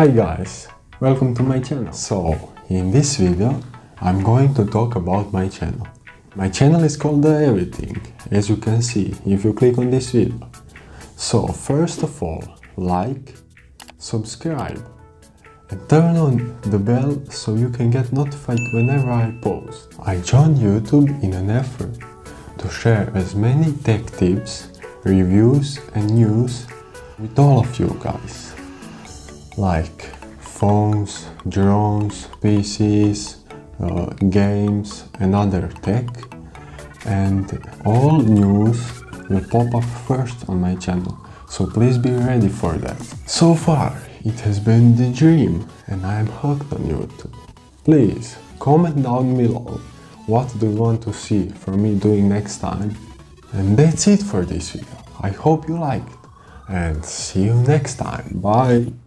Hi guys, welcome to my channel. So, in this video, I'm going to talk about my channel. My channel is called Everything, as you can see if you click on this video. So, first of all, like, subscribe, and turn on the bell so you can get notified whenever I post. I joined YouTube in an effort to share as many tech tips, reviews and news with all of you guys. Like phones, drones, PCs, games and other tech, and all news will pop up first on my channel, so please be ready for that. So far it has been the dream and I am hooked on YouTube. Please comment down below what do you want to see from me doing next time. And that's it for this video. I hope you liked it and see you next time. Bye!